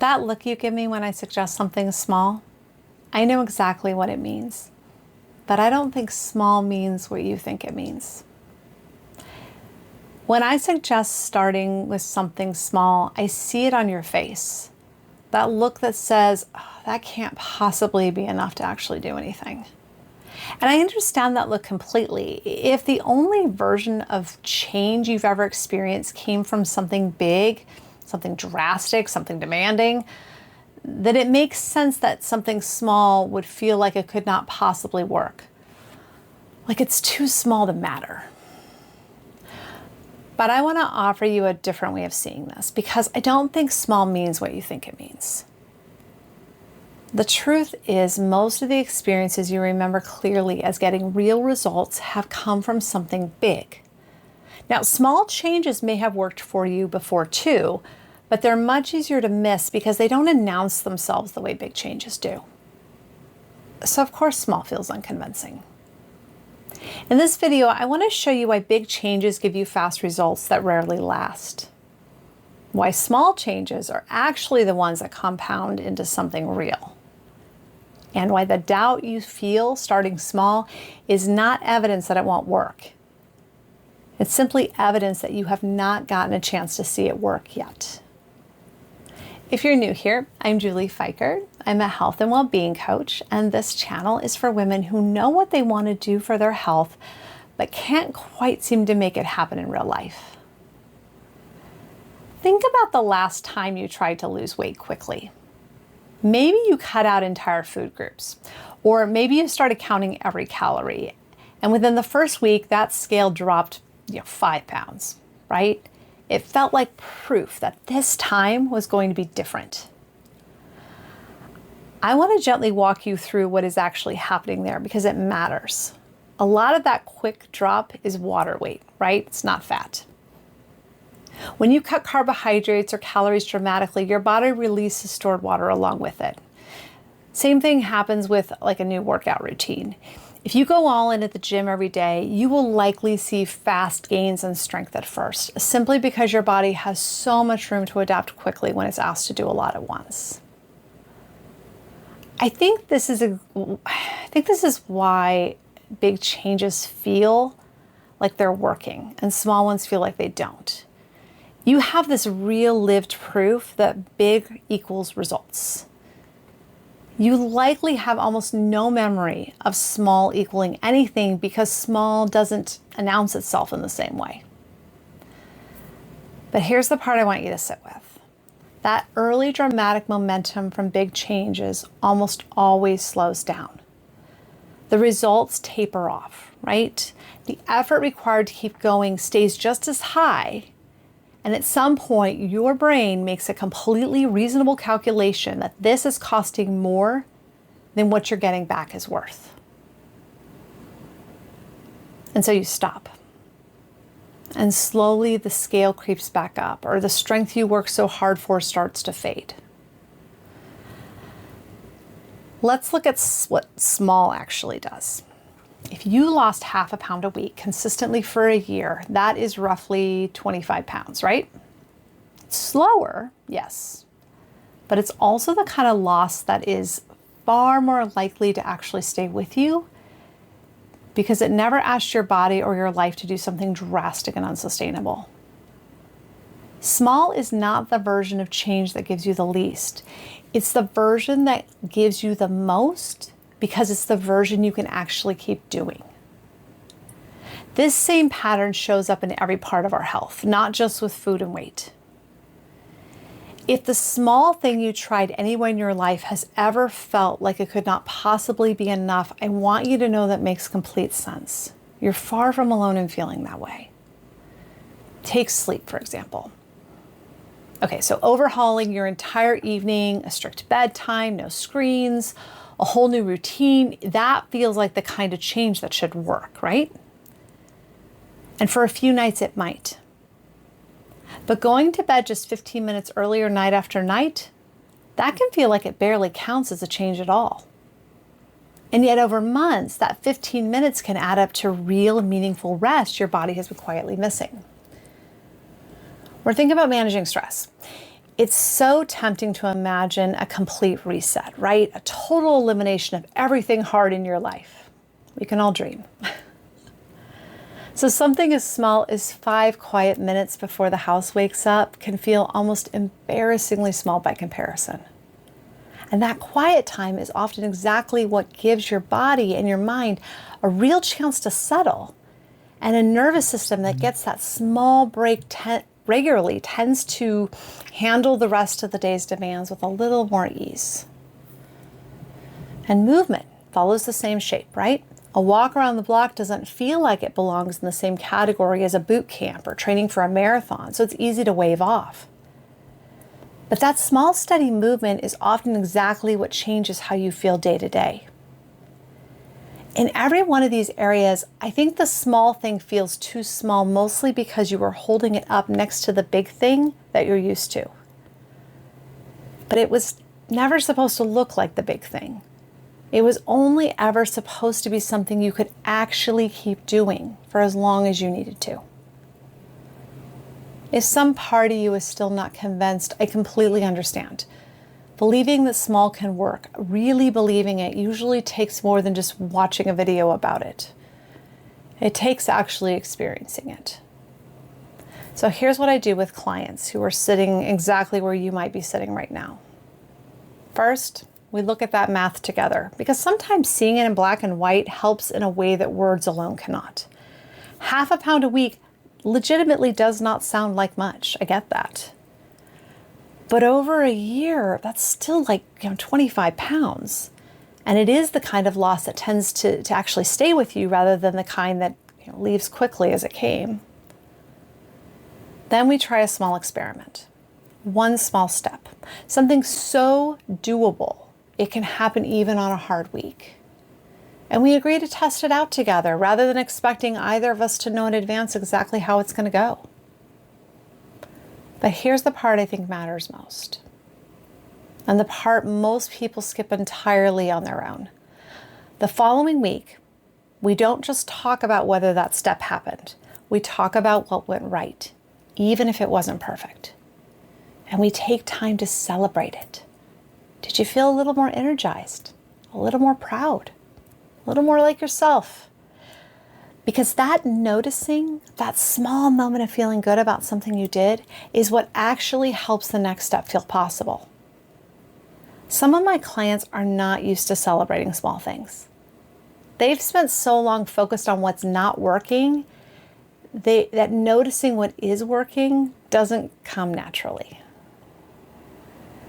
That look you give me when I suggest something small, I know exactly what it means, but I don't think small means what you think it means. When I suggest starting with something small, I see it on your face. That look that says, oh, that can't possibly be enough to actually do anything. And I understand that look completely. If the only version of change you've ever experienced came from something big, something drastic, something demanding, then it makes sense that something small would feel like it could not possibly work. Like it's too small to matter. But I want to offer you a different way of seeing this because I don't think small means what you think it means. The truth is, most of the experiences you remember clearly as getting real results have come from something big. Now, small changes may have worked for you before too, but they're much easier to miss because they don't announce themselves the way big changes do. So of course, small feels unconvincing. In this video, I want to show you why big changes give you fast results that rarely last. Why small changes are actually the ones that compound into something real. And why the doubt you feel starting small is not evidence that it won't work. It's simply evidence that you have not gotten a chance to see it work yet. If you're new here, I'm Julie Fikert. I'm a health and well-being coach, and this channel is for women who know what they want to do for their health, but can't quite seem to make it happen in real life. Think about the last time you tried to lose weight quickly. Maybe you cut out entire food groups, or maybe you started counting every calorie, and within the first week, that scale dropped 5 pounds, right? It felt like proof that this time was going to be different. I want to gently walk you through what is actually happening there because it matters. A lot of that quick drop is water weight, right? It's not fat. When you cut carbohydrates or calories dramatically, your body releases stored water along with it. Same thing happens with like a new workout routine. If you go all in at the gym every day, you will likely see fast gains in strength at first, simply because your body has so much room to adapt quickly when it's asked to do a lot at once. I think this is why big changes feel like they're working and small ones feel like they don't. You have this real lived proof that big equals results. You likely have almost no memory of small equaling anything because small doesn't announce itself in the same way. But here's the part I want you to sit with. That early dramatic momentum from big changes almost always slows down. The results taper off, right? The effort required to keep going stays just as high. And at some point, your brain makes a completely reasonable calculation that this is costing more than what you're getting back is worth. And so you stop. And slowly the scale creeps back up, or the strength you worked so hard for starts to fade. Let's look at what small actually does. If you lost half a pound a week consistently for a year, that is roughly 25 pounds, right? It's slower, yes, but it's also the kind of loss that is far more likely to actually stay with you because it never asked your body or your life to do something drastic and unsustainable. Small is not the version of change that gives you the least. It's the version that gives you the most because it's the version you can actually keep doing. This same pattern shows up in every part of our health, not just with food and weight. If the small thing you tried anywhere in your life has ever felt like it could not possibly be enough, I want you to know that makes complete sense. You're far from alone in feeling that way. Take sleep, for example. Okay, so overhauling your entire evening, a strict bedtime, no screens, a whole new routine, that feels like the kind of change that should work, right? And for a few nights it might. But going to bed just 15 minutes earlier night after night, that can feel like it barely counts as a change at all. And yet over months, that 15 minutes can add up to real meaningful rest your body has been quietly missing. Or think about managing stress. It's so tempting to imagine a complete reset, right? A total elimination of everything hard in your life. We can all dream. So something as small as 5 quiet minutes before the house wakes up can feel almost embarrassingly small by comparison. And that quiet time is often exactly what gives your body and your mind a real chance to settle. And a nervous system that gets that small break regularly tends to handle the rest of the day's demands with a little more ease. And movement follows the same shape, right? A walk around the block doesn't feel like it belongs in the same category as a boot camp or training for a marathon, so it's easy to wave off. But that small, steady movement is often exactly what changes how you feel day to day. In every one of these areas, I think the small thing feels too small, mostly because you are holding it up next to the big thing that you're used to. But it was never supposed to look like the big thing. It was only ever supposed to be something you could actually keep doing for as long as you needed to. If some part of you is still not convinced, I completely understand. Believing that small can work, really believing it, usually takes more than just watching a video about it. It takes actually experiencing it. So here's what I do with clients who are sitting exactly where you might be sitting right now. First, we look at that math together, because sometimes seeing it in black and white helps in a way that words alone cannot. Half a pound a week legitimately does not sound like much. I get that. But over a year, that's still like 25 pounds. And it is the kind of loss that tends to actually stay with you rather than the kind that leaves quickly as it came. Then we try a small experiment. One small step. Something so doable, it can happen even on a hard week. And we agree to test it out together rather than expecting either of us to know in advance exactly how it's going to go. But here's the part I think matters most. And the part most people skip entirely on their own. The following week, we don't just talk about whether that step happened. We talk about what went right, even if it wasn't perfect. And we take time to celebrate it. Did you feel a little more energized? A little more proud? A little more like yourself? Because that noticing, that small moment of feeling good about something you did, is what actually helps the next step feel possible. Some of my clients are not used to celebrating small things. They've spent so long focused on what's not working, that noticing what is working doesn't come naturally.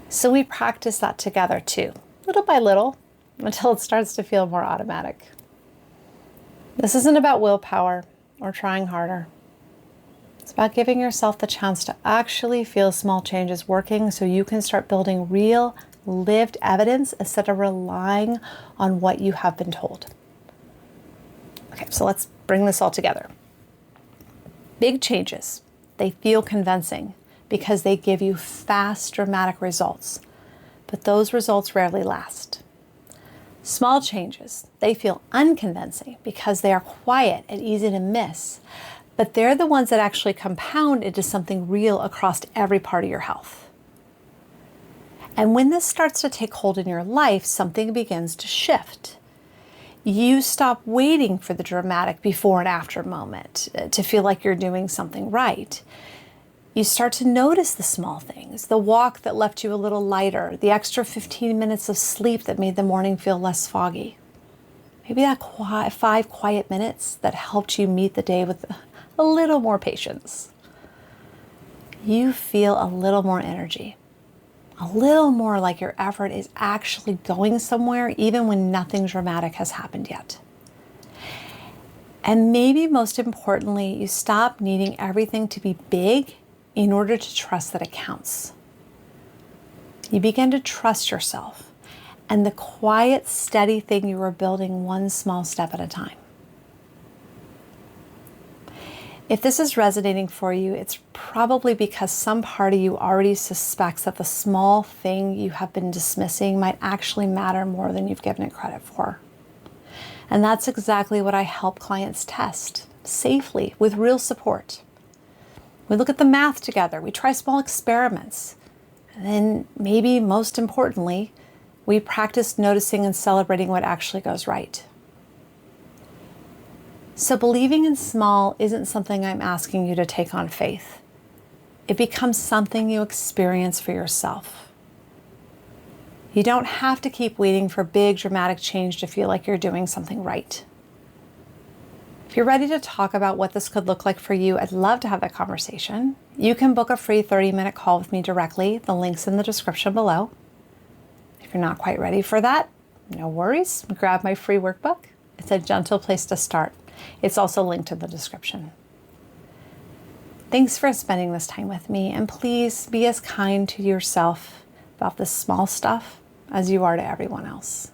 So we practice that together too, little by little, until it starts to feel more automatic. This isn't about willpower or trying harder. It's about giving yourself the chance to actually feel small changes working so you can start building real, lived evidence instead of relying on what you have been told. Okay, so let's bring this all together. Big changes, they feel convincing because they give you fast, dramatic results, but those results rarely last. Small changes, they feel unconvincing because they are quiet and easy to miss, but they're the ones that actually compound into something real across every part of your health. And when this starts to take hold in your life, something begins to shift. You stop waiting for the dramatic before and after moment to feel like you're doing something right. You start to notice the small things, the walk that left you a little lighter, the extra 15 minutes of sleep that made the morning feel less foggy. Maybe that 5 quiet minutes that helped you meet the day with a little more patience. You feel a little more energy, a little more like your effort is actually going somewhere even when nothing dramatic has happened yet. And maybe most importantly, you stop needing everything to be big in order to trust that it counts. You begin to trust yourself and the quiet, steady thing you are building one small step at a time. If this is resonating for you, it's probably because some part of you already suspects that the small thing you have been dismissing might actually matter more than you've given it credit for. And that's exactly what I help clients test safely with real support. We look at the math together. We try small experiments. And then maybe most importantly, we practice noticing and celebrating what actually goes right. So believing in small isn't something I'm asking you to take on faith. It becomes something you experience for yourself. You don't have to keep waiting for big dramatic change to feel like you're doing something right. If you're ready to talk about what this could look like for you, I'd love to have that conversation. You can book a free 30-minute call with me directly. The link's in the description below. If you're not quite ready for that, no worries. Grab my free workbook. It's a gentle place to start. It's also linked in the description. Thanks for spending this time with me, and please be as kind to yourself about this small stuff as you are to everyone else.